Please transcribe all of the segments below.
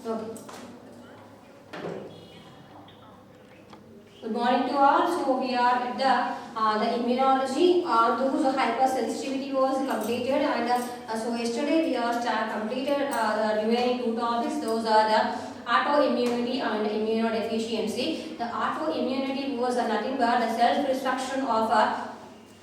Okay. Good morning to all. So we are at the immunology. Those hypersensitivity was completed, and so yesterday we are completed the remaining two topics. Those are the autoimmunity and immunodeficiency. The autoimmunity was nothing but the self-destruction of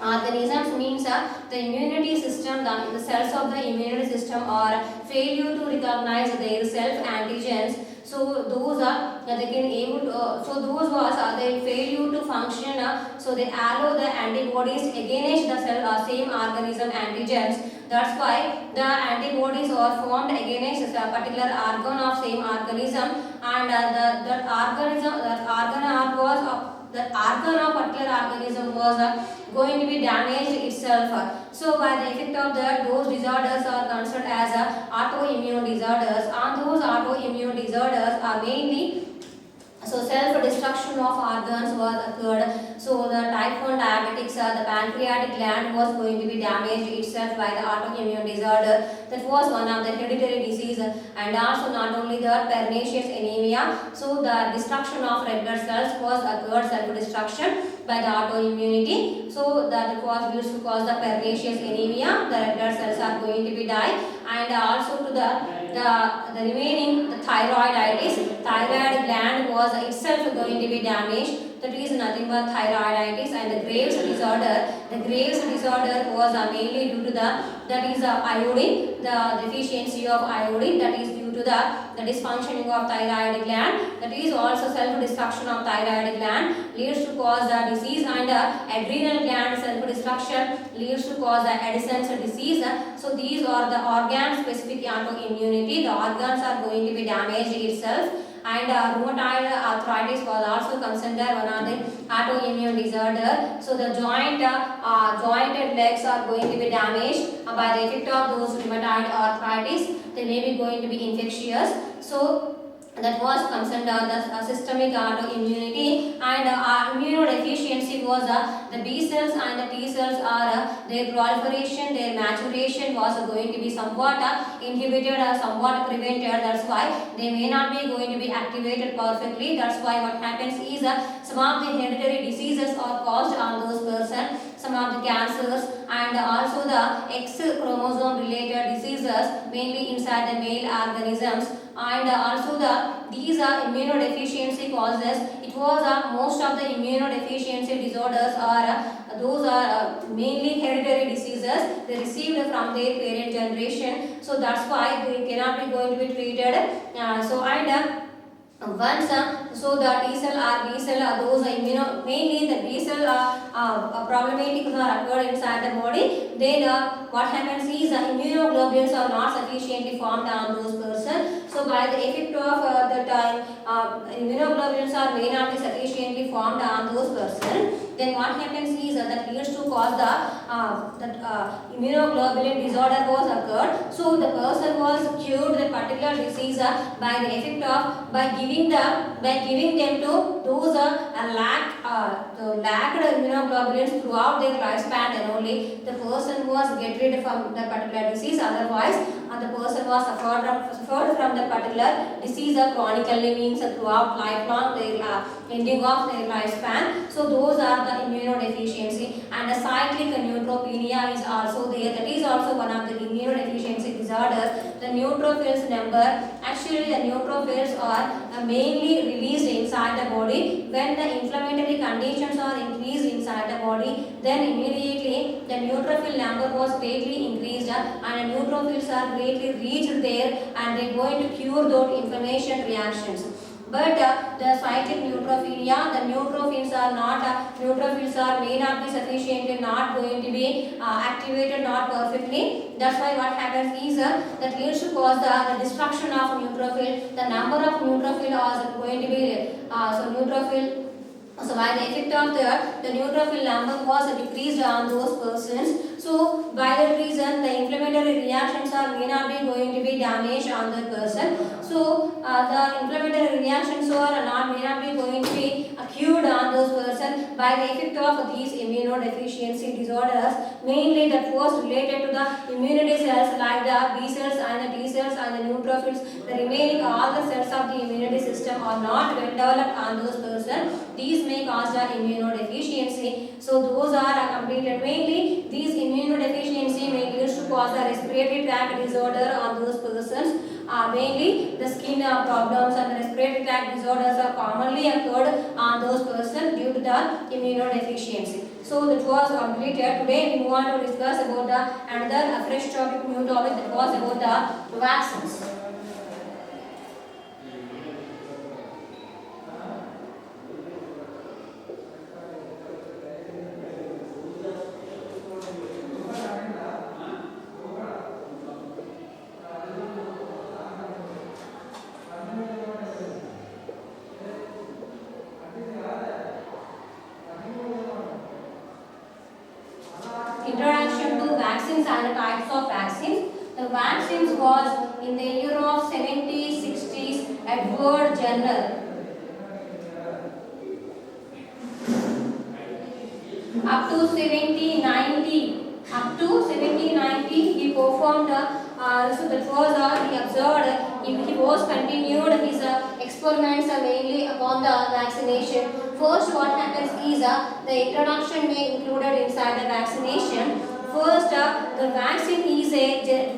organisms, means the immunity system, the cells of the immunity system are failure to recognize their self antigens. So those are they can able to, so those was they failure to function. So they allow the antibodies against the cell same organism antigens. That's why the antibodies are formed against a particular organ of same organism, and that organ of particular organism was going to be damaged itself. So by the effect of that, those disorders are considered as autoimmune disorders, and those autoimmune disorders are mainly so self-destruction of organs was occurred. So the type 1 diabetics, the pancreatic gland was going to be damaged itself by the autoimmune disorder. That was one of the hereditary disease, and also not only the pernicious anemia. So the destruction of red blood cells was occurred, self-destruction by the autoimmunity. So that was used to cause the pernicious anemia. The red blood cells are going to be die, and also to the remaining the thyroiditis. Thyroid gland was itself going to be damaged. That is nothing but thyroiditis. And the Graves disorder. The Graves disorder was mainly due to that is iodine, the deficiency of iodine. That is due to the dysfunctioning of thyroid gland. That is also self-destruction of thyroid gland leads to cause the disease, and adrenal gland self-destruction leads to cause the Addison's disease. So these are the organ-specific autoimmunity. The organs are going to be damaged itself. And rheumatoid arthritis was also considered one of the autoimmune disorder. So the joint and legs are going to be damaged by the effect of those rheumatoid arthritis. They may be going to be infectious. So that was considered the systemic autoimmunity. And immunodeficiency was the B cells and the T cells are their proliferation, their maturation was going to be somewhat inhibited or somewhat prevented. That's why they may not be going to be activated perfectly. That's why what happens is some of the hereditary diseases are caused on those persons, some of the cancers, and also the X chromosome related diseases mainly inside the male organisms. And also these are immunodeficiency causes. It was most of the immunodeficiency disorders are those are mainly hereditary diseases they received from their parent generation. So that's why they cannot be going to be treated. Once so the T cell or B cell those mainly the B cell problematics are occurred inside the body. Then what happens is immunoglobulins are not sufficiently formed on those persons. So by the effect of the time immunoglobulins are may not be sufficiently formed on those persons. Then what happens is that leads to cause the immunoglobulin disorder was occurred. So the person was cured the particular disease by the effect of by giving them to those lacked immunoglobulins throughout their lifespan. Then only the person was get rid from the particular disease. Otherwise the person was suffered from the particular disease chronically, means throughout lifelong their ending of their lifespan. So those are the immunodeficiency. And the cyclic neutropenia is also there. That is also one of the immunodeficiency disorders. The neutrophils number, actually the neutrophils are mainly released inside the body when the inflammatory conditions are increased inside the body. Then immediately the neutrophil number was greatly increased, and the neutrophils are greatly reached there, and they are going to cure those inflammation reactions. But the cyclic neutropenia, the neutrophils are may not be sufficiently not going to be activated not perfectly. That's why what happens is that leads to cause the destruction of neutrophil. The number of neutrophil is going to be so by the effect of the neutrophil number was decreased on those persons. So by that reason, the inflammatory reactions are may not be going to be damaged on the person. So the inflammatory reactions are not may not be going to be cured on those person by the effect of these immunodeficiency disorders. Mainly that was related to the immunity cells like the B cells and the T cells and the neutrophils. The remaining all the cells of the immunity system are not well developed on those person. These may cause the immunodeficiency. So those are completed. Mainly these immunodeficiency may lead to cause the respiratory tract disorder on those persons. Mainly the skin problems and the respiratory tract disorders are commonly occurred on those persons due to the immunodeficiency. So that was completed. Today we move on to discuss about the another fresh topic, new topic, that was about the vaccines. Introduction to vaccines and types of vaccines. The vaccines was in the year of 70s, 60s, Edward Jenner. Up to 7090, he performed so that was he observed he was continued his experiments mainly upon the vaccination. First what happens is the introduction may included inside the vaccination. First the vaccine is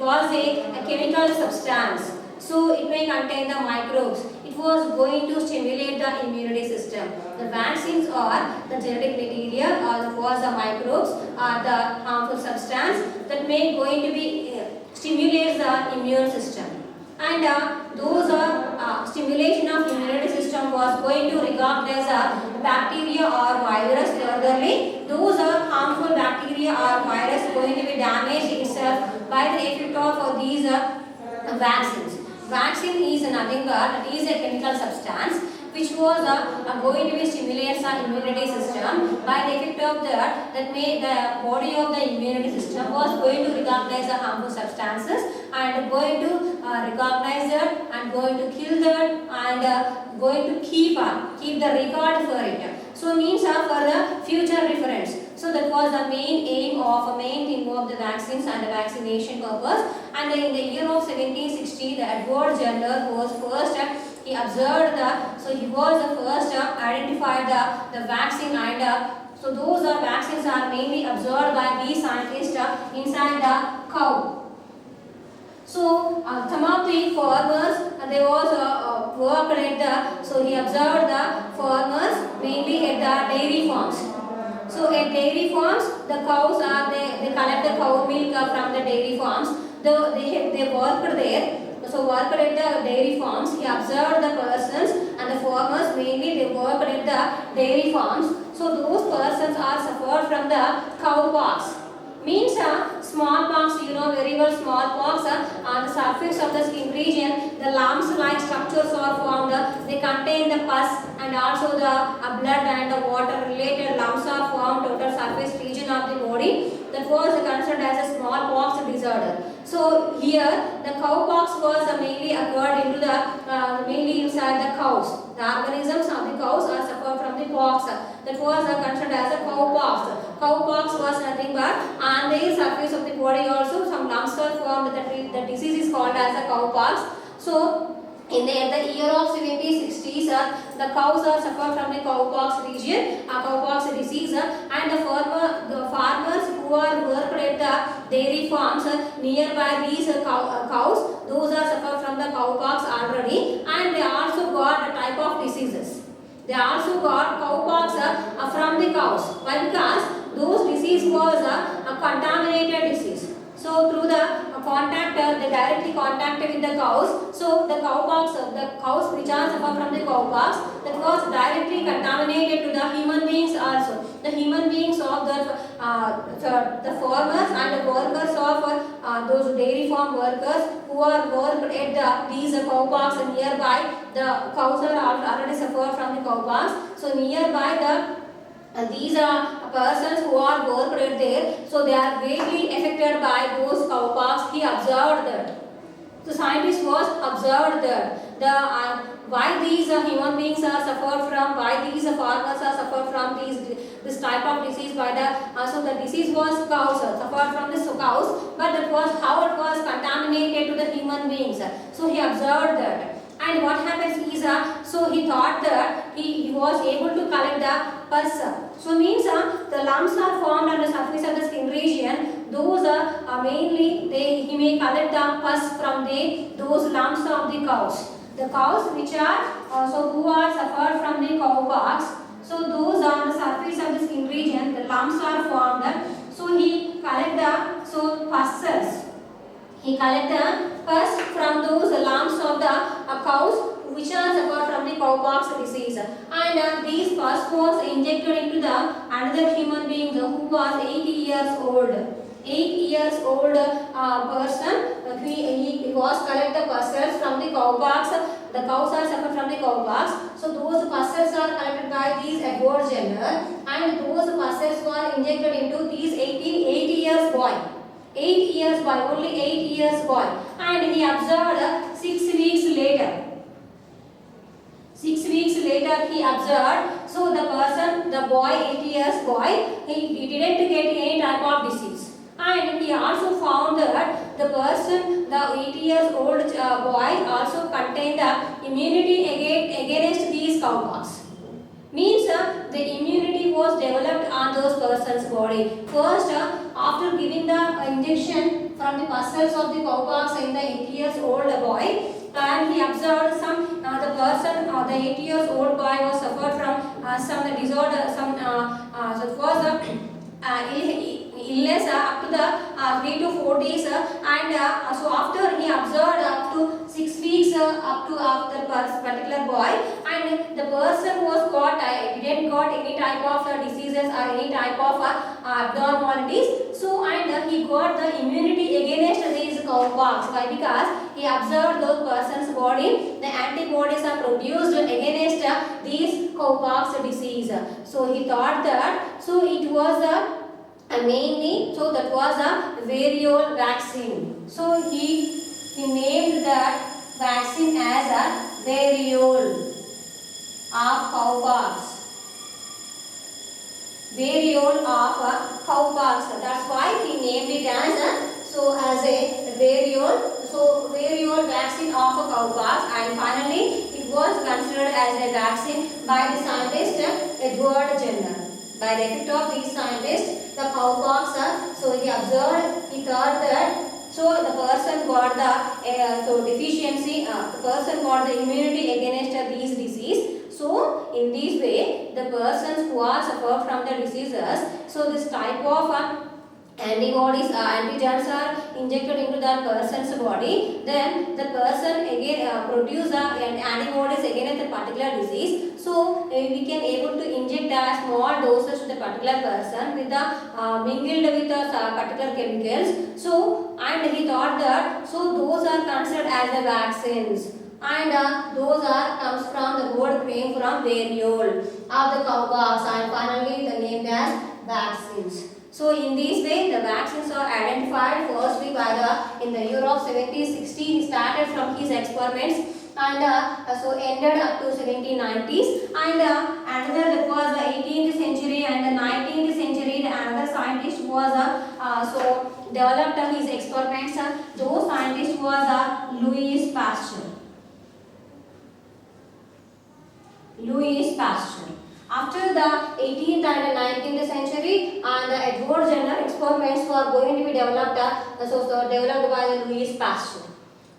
was a chemical substance, so it may contain the microbes. It was going to stimulate the immunity system. The vaccines are the genetic material or the was the microbes or the harmful substance that may going to be stimulate the immune system. And those stimulation of immunity system was going to recognize bacteria or virus. Furtherly, those harmful bacteria or virus going to be damaged itself by the effect of these vaccines. Vaccine is nothing but it is a chemical substance which was going to be stimulates the immunity system. By the effect of that may the body of the immunity system was going to recognize the harmful substances and going to recognize that and going to kill that and going to keep the record for it. So means for the future reference. So that was the main aim of main thing of the vaccines and the vaccination purpose. And in the year of 1760, the Edward Jenner was first. He observed so he was the first identified the vaccine and so those vaccines are mainly observed by these scientists inside the cow. So some of the farmers they was worked at so he observed the farmers mainly at the dairy farms. So at dairy farms the cows are they collect the cow milk from the dairy farms. They worked there. So worked at the dairy farms. He observed the persons and the farmers mainly they worked at the dairy farms. So those persons are suffered from the cowpox. Means smallpox, you know very well smallpox on the surface of the skin region, the lumps like structures are formed, they contain the pus and also the blood and the water related lumps are formed total surface region of the body. That was considered as a smallpox disorder. So here the cowpox was mainly occurred into the mainly inside the cows. The organisms of the cows are suffered from the pox. That was considered as a cowpox. Cowpox was nothing but on the surface of the body also some lumps are formed. The disease is called as a cowpox. So in the year of 70s, 60s, the cows are suffered from the cowpox region, cowpox disease, and the farmers who are worked at the dairy farms nearby these cows, those are suffered from the cowpox already, and they also got a type of diseases. They also got cowpox from the cows. Why? Because those disease was a contaminated disease. So through the contact, they directly contacted with the cows. So the cowpox, the cows which are suffer from the cowpox, that was directly contaminated to the human beings also. The human beings of the farmers and the workers of those dairy farm workers who are worked at these cowpox nearby. The cows are already suffered from the cowpox. So nearby the these are persons who are worked there, so they are greatly affected by those cowpox. He observed that. The scientist was observed that the why these human beings are suffered from, why these farmers are suffered from this type of disease by the so the disease was cows suffered from the cows, but that was how it was contaminated to the human beings. So he observed that. And what happens is, so he thought that he was able to collect the pus. So means the lumps are formed on the surface of the skin region. Those are mainly he may collect the pus from those lumps of the cows. The cows which are who are suffered from the cowpox. So those on the surface of the skin region, the lumps are formed. So he collect the pus cells. He collect the pus from those lumps of the cows which are suffered from the cowpox disease, and these pus was injected into the another human being who was 8 years old. 8 years old person, he was collect the pus cells from the cowpox. The cows are suffered from the cowpox, so those pus cells are collected by these Edward Jenner, and those pus cells were injected into these 8 years boy. 8 years boy, only 8 years boy, and he observed 6 weeks later. 6 weeks later he observed, so the person, the boy, 8 years boy, he didn't get any type of disease. And he also found that the person, the 8 years old boy also contained immunity against these cowpox. Means the immunity was developed on those persons' body. First, after giving the injection from the pus cells of the cowpox in the 8 years old boy, and he observed some the person, the 8 years old boy was suffered from some disorder, some so it was illness up to the 3 to 4 days, and so after he observed up to 6 weeks up to after particular boy, and the person was didn't got any type of diseases or any type of abnormalities. So and he got the immunity against these cowpox. Why? Because he observed those persons' body, the antibodies are produced against these cowpox disease. So he thought that it was mainly, so that was a variole vaccine. So he named that vaccine as a variole of cowpox. Variole of cowpox. That's why he named it as a variole. So variole vaccine of a cowpox, and finally it was considered as a vaccine by the scientist Edward Jenner. By the effect of these scientists, the cowpox, so he observed, he thought that the person got the deficiency, the person got the immunity against these disease. So in this way, the persons who are suffer from the diseases, so this type of antibodies, antigens are injected into that person's body, then the person again produce antibodies against the particular disease. So we can able to inject a small doses to the particular person with the mingled with the particular chemicals. So and he thought that those are considered as the vaccines, and those comes from the word came from variole of the cowpox, and finally the name as vaccines. So in this way, the vaccines are identified firstly by in the year of 1760. He started from his experiments, and so ended up to 1790s. And another that was the 18th century and the 19th century. Another scientist was developed his experiments. Those scientist was Louis Pasteur. Louis Pasteur. After the 18th and 19th century, and the Edward Jenner experiments were going to be developed, developed by the Louis Pasteur.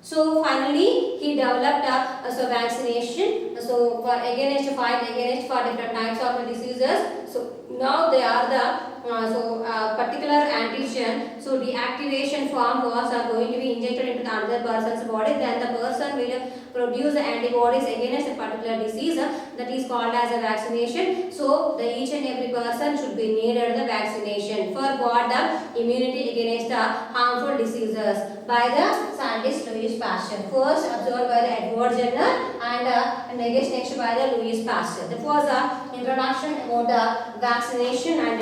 So finally, he developed vaccination. So for against fight against for different types of diseases. So now they are the particular antigen. So the activation form was going to be injected into the another person's body. Then the person will produce the antibodies against a particular disease, that is called as a vaccination. So the each and every person should be needed the vaccination for got the immunity against the harmful diseases by the scientist Louis Pasteur. First observed by the Edward Jenner and next by the Louis Pasteur. That was the introduction about the vaccination, and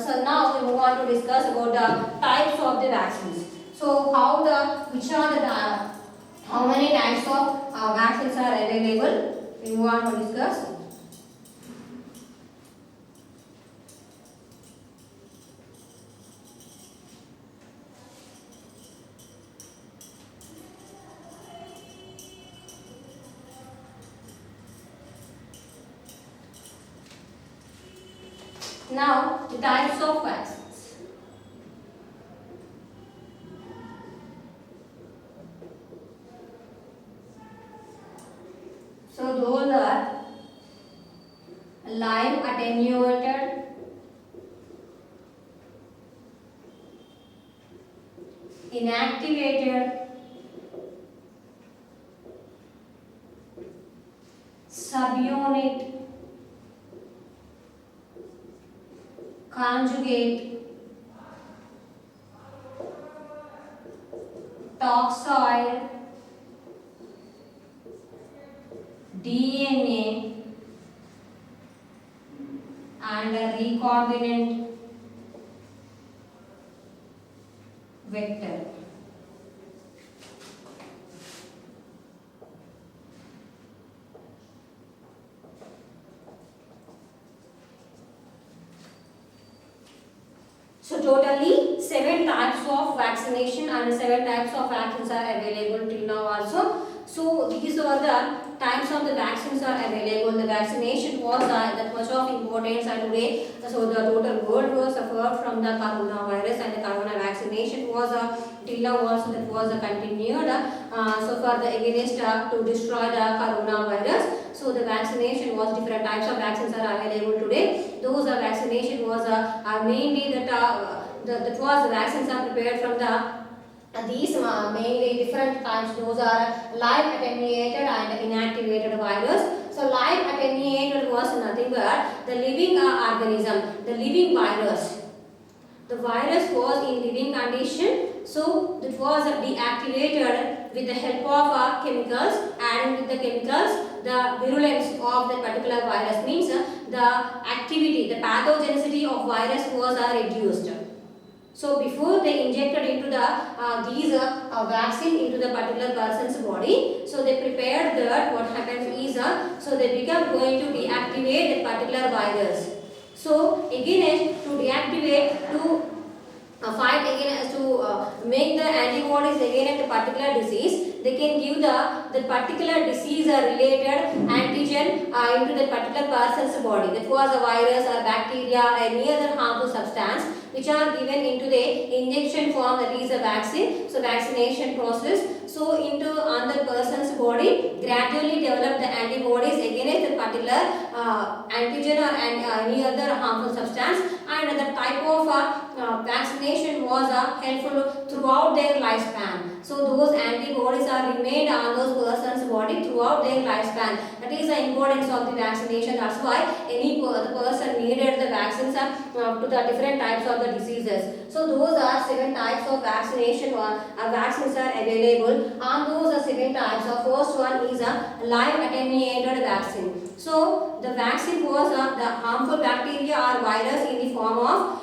so now we move on to discuss about the types of the vaccines. So how many types of vaccines are available? We move on to discuss. Now the types of vaccines. So those are live attenuated, inactivated, subunit, conjugate, toxoid, DNA, and a recombinant vector. So totally 7 types of vaccination and 7 types of vaccines are available till now also. So these are the types of the vaccines are available. The vaccination was that much of importance today. So the total world was suffered from the coronavirus, and the corona vaccination was till now also that was continued. So for the against to destroy the coronavirus. So the vaccination was different types of vaccines are available today. Those vaccination was mainly that was the vaccines are prepared from the these mainly different types. Those are live attenuated and inactivated virus. So live attenuated was nothing but the living organism, the living virus. The virus was in living condition, so it was deactivated with the help of chemicals. Adding with the chemicals, the virulence of the particular virus means the activity, the pathogenicity of virus was reduced. So before they injected into the these vaccine into the particular person's body, so they prepared that what happens is so they become going to deactivate the particular virus. So again to deactivate to fight against to make the antibodies against a particular disease, they can give the particular disease related antigen into the particular person's body. That was a virus or bacteria or any other harmful substance which are given into the injection form, that is a vaccine. So vaccination process. So into on the person's body gradually develop the antibodies against the particular antigen or any other harmful substance, and the type of vaccination was helpful throughout their lifespan. So those antibodies are remained on those persons body throughout their lifespan. That is the importance of the vaccination. That's why any the person needed the vaccines to the different types of the diseases. So those are 7 types of vaccination or vaccines are available. On those are 7 types. The first one is a live attenuated vaccine. So the vaccine was the harmful bacteria or virus in the form of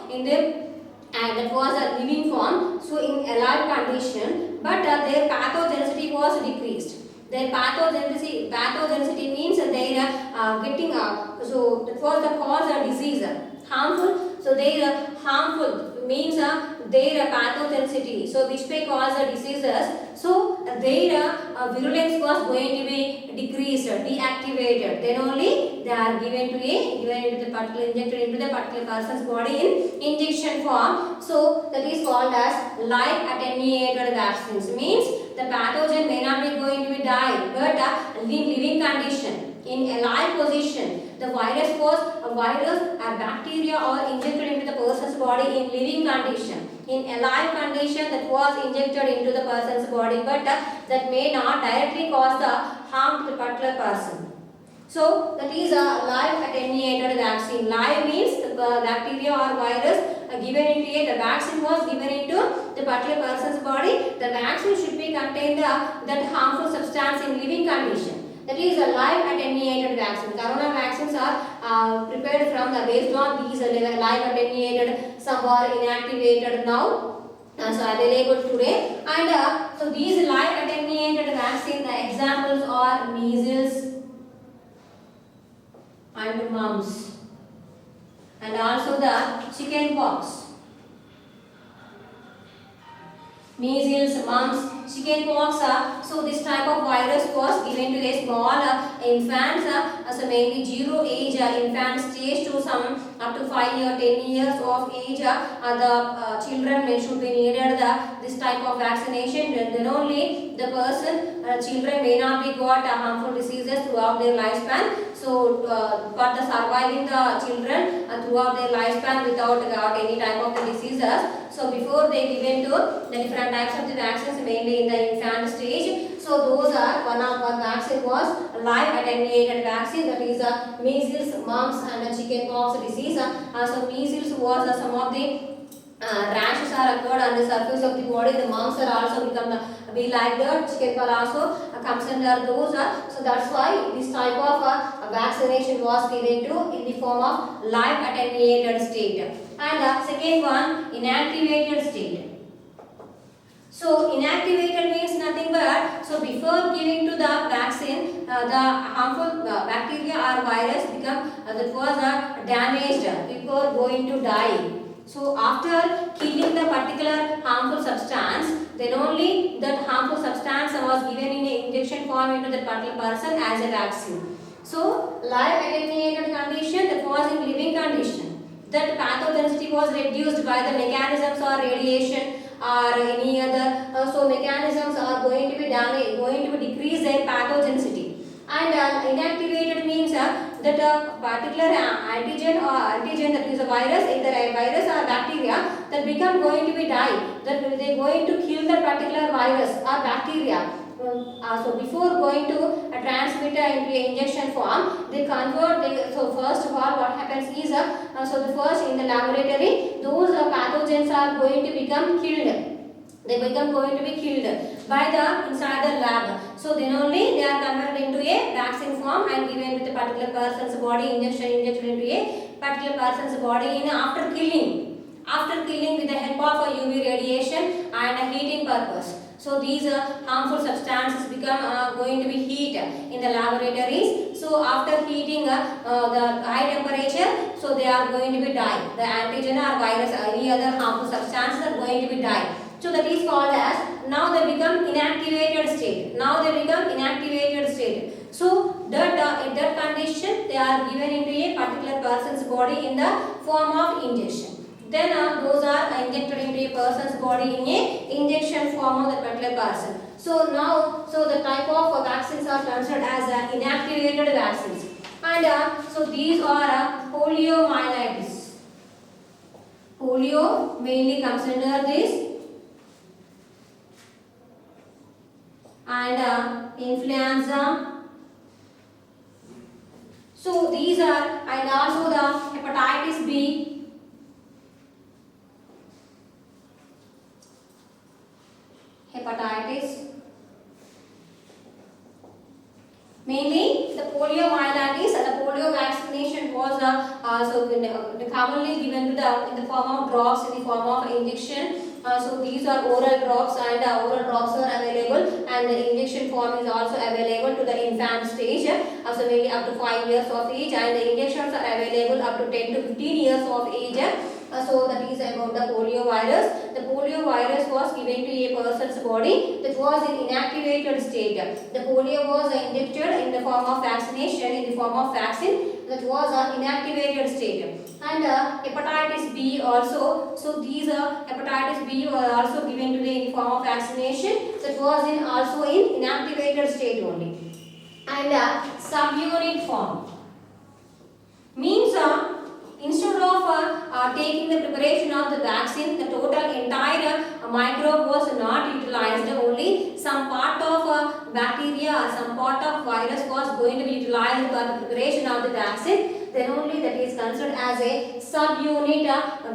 and that was a living form, so in alive condition, but their pathogenicity was decreased. Their pathogenicity means they are getting so that was the cause of disease. Harmful, so they are harmful means their pathogenicity, so which may cause diseases. So their virulence was going to be decreased, deactivated. Then only they are given into the particular injected into the particular person's body in injection form. So that is called as live attenuated vaccines. Means the pathogen may not be going to be died, but in living condition, in a live position. The virus was a virus or bacteria or injected into the person's body in living condition. in a live condition that was injected into the person's body, but that may not directly cause the harm to the particular person. So that is a live attenuated vaccine. Live means the bacteria or virus given into the vaccine was given into the particular person's body. The vaccine should be contained that harmful substance in living condition. That is a live attenuated vaccine. Corona vaccines are prepared from based on these live attenuated. Some are inactivated now. So available today, and so these live attenuated vaccine, the examples are measles and mumps, and also the chicken pox. Measles, mumps, chicken pox. So this type of virus was given to a small infants, so mainly 0 age infant stage to some up to 5 or 10 years of age. The children should be needed this type of vaccination. Then only the person, children may not be got harmful diseases throughout their lifespan. So for the surviving the children throughout their lifespan without got any type of the diseases. So before they given to the different types of the vaccines, mainly in the infant stage. So those are one vaccine was live attenuated vaccine, that is measles, mumps and chickenpox disease. So measles was some of the rashes are occurred on the surface of the body. The mumps are also become be like that. Chickenpox also comes under those. So that's why this type of vaccination was given to in the form of live attenuated state. And second one, inactivated state. So inactivated means nothing but, so before giving to the vaccine, the harmful bacteria or virus become that was damaged before going to die. So after killing the particular harmful substance, then only that harmful substance was given in an injection form into that particular person as a vaccine. So live attenuated condition, that was in living condition. That pathogenicity was reduced by the mechanisms or radiation or any other. So mechanisms are going to be damaged, going to decrease their pathogenicity. And inactivated means that a particular antigen that is a virus, either a virus or bacteria, that become going to be die, that they are going to kill the particular virus or bacteria. So before going to transmit into an injection form, they convert. So first of all, what happens is so the first in the laboratory, those pathogens are going to become killed. They become going to be killed by the inside the lab. So then only they are converted into a vaccine form and given to the particular person's body, injected into a particular person's body in after killing. After killing with the help of a UV radiation and a heating purpose. So these harmful substances become going to be heat in the laboratories. So after heating the high temperature, so they are going to be die. The antigen or virus or any other harmful substances are going to be die. So that is called as, now they become inactivated state. Now they become inactivated state. So that in that condition they are given into a particular person's body in the form of injection. Then those are injected into a person's body in a injection form of the particular person. So now, so the type of vaccines are considered as inactivated vaccines. And so these are poliomyelitis. Polio mainly comes under this. And influenza. So these are, and also the hepatitis B. Hepatitis. Mainly the poliomyelitis, the polio vaccination was commonly given to the in the form of drops, in the form of injection. So these are oral drops, and oral drops are available, and the injection form is also available to the infant stage, so mainly up to 5 years of age, and the injections are available up to 10 to 15 years of age. So that is about the polio virus. The polio virus was given to a person's body that was in inactivated state. The polio was injected in the form of vaccination, in the form of vaccine, that was an inactivated state. And hepatitis B also. So these hepatitis B were also given to the form of vaccination, that was in also in inactivated state only. And subunit form means Instead of taking the preparation of the vaccine, the total entire microbe was not utilized. Only some part of bacteria or some part of virus was going to be utilized for the preparation of the vaccine. Then only that is considered as a subunit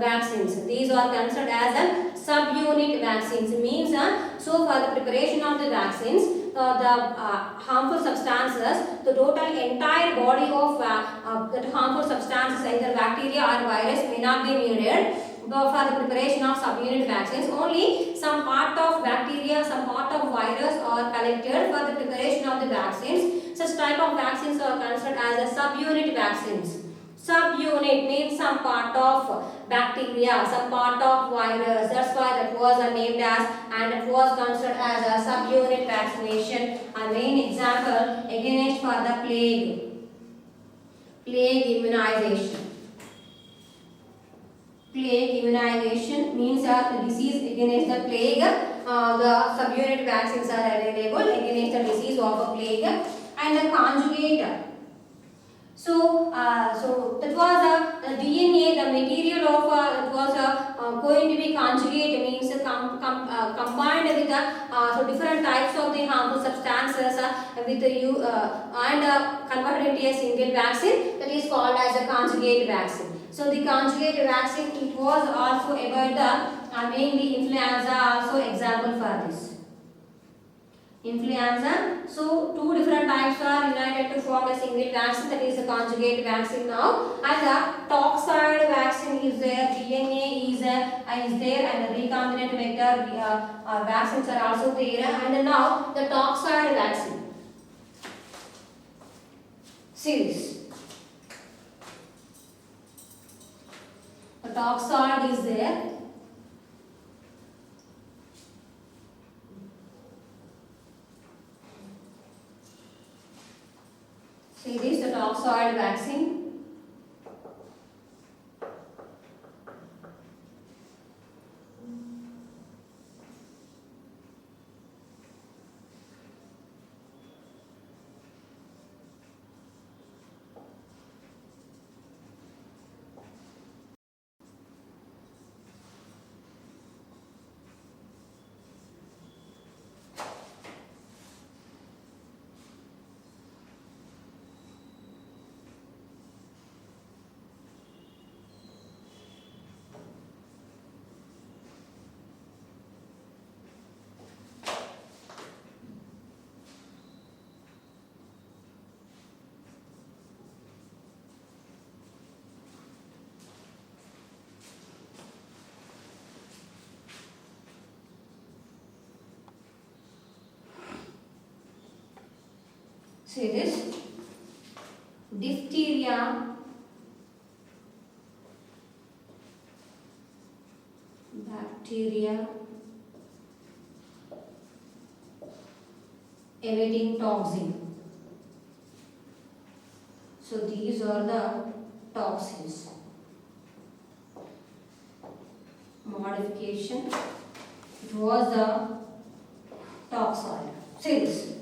vaccines. These are considered as a subunit vaccines. Means so for the preparation of the vaccines, the harmful substances, the total entire body of that harmful substances, either bacteria or virus, may not be needed. But for the preparation of subunit vaccines, only some part of bacteria, some part of virus are collected for the preparation of the vaccines. Such type of vaccines are considered as a subunit vaccines. Subunit means some part of bacteria, some part of virus. That's why that was named as, and it was considered as a subunit vaccination. A main example against for the plague immunization. Plague immunization means the disease against the plague. The subunit vaccines are available against the disease of a plague. And the conjugate. So that was the DNA, the material of that was going to be conjugate, means combined with so different types of the harmful substances with you and converted into a single vaccine, that is called as a conjugate vaccine. So the conjugate vaccine, it was also about the mainly influenza, also example for this. Influenza. So two different types are united to form a single vaccine, that is a conjugate vaccine now. And the toxoid vaccine is there, DNA is there, and the recombinant vector vaccines are also there. And now the toxoid vaccine. See this. The toxoid is there. See this, the toxoid vaccine. See this, diphtheria, bacteria emitting toxin. So these are the toxins. Modification, it was the toxoid. See this,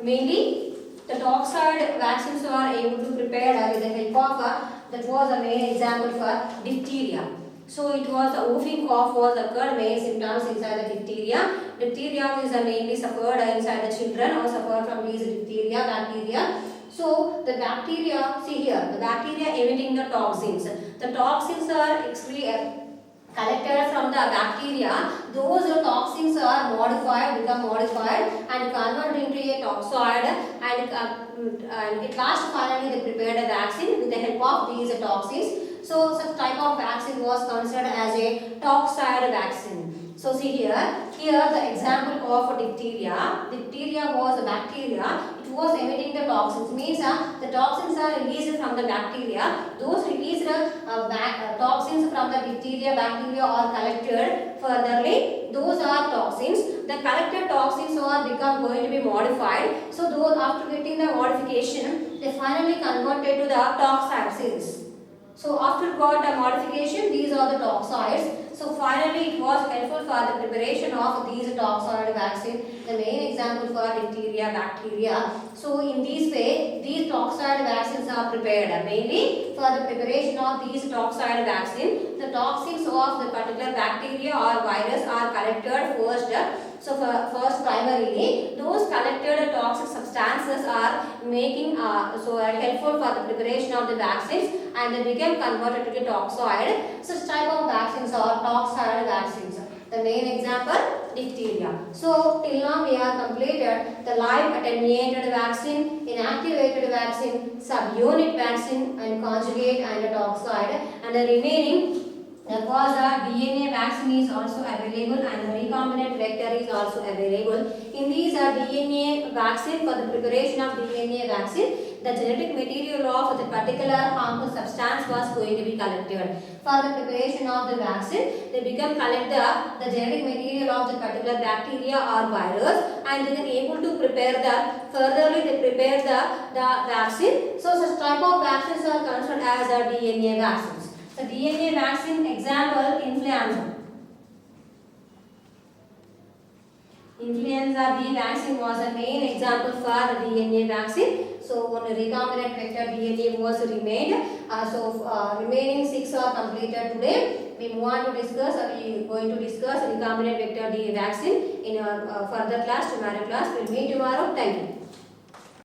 mainly the toxoid vaccines are able to prepare with the help of that was a main example for diphtheria. So it was a whooping cough was occurred main symptoms inside the diphtheria. Diphtheria is mainly suffered inside the children or suffered from these diphtheria bacteria. So the bacteria, see here, the bacteria emitting the toxins. The toxins are collected from the bacteria. Those toxins are become modified and converted into a toxoid, and at last finally they prepared a vaccine with the help of these toxins. So such type of vaccine was considered as a toxoid vaccine. So see here the example of diphtheria. Diphtheria was a bacteria. It was emitting the toxins. Means the toxins are released from the bacteria. Those released toxins from the diphtheria bacteria are collected furtherly. Those are toxins. The collected toxins are going to be modified. So those after getting the modification, they finally converted to the toxoid series. So after got a modification, these are the toxoids. So finally it was helpful for the preparation of these toxoid vaccine. The main example for diphtheria bacteria. So in this way, these toxoid vaccines are prepared? Mainly for the preparation of these toxoid vaccine, the toxins of the particular bacteria or virus are collected first. So first primarily those collected toxic substances are making helpful for the preparation of the vaccines and they become converted to the toxoid. Such type of vaccines are toxoid vaccines. The main example, diphtheria. So till now we have completed the live attenuated vaccine, inactivated vaccine, subunit vaccine and conjugate and toxoid, and the remaining because the DNA vaccine is also available and the recombinant vector is also available. In these DNA vaccine, for the preparation of DNA vaccine, the genetic material of the particular harmful substance was going to be collected. For the preparation of the vaccine, they become collect the genetic material of the particular bacteria or virus and they are able to prepare furtherly they prepare the vaccine. So such type of vaccines are considered as DNA vaccines. So DNA vaccine example, influenza. Influenza B vaccine was a main example for the DNA vaccine. So one recombinant vector DNA was remained. Remaining 6 are completed today. We move on to discuss. We are going to discuss recombinant vector DNA vaccine in our further class, tomorrow class. We will meet tomorrow. Thank you.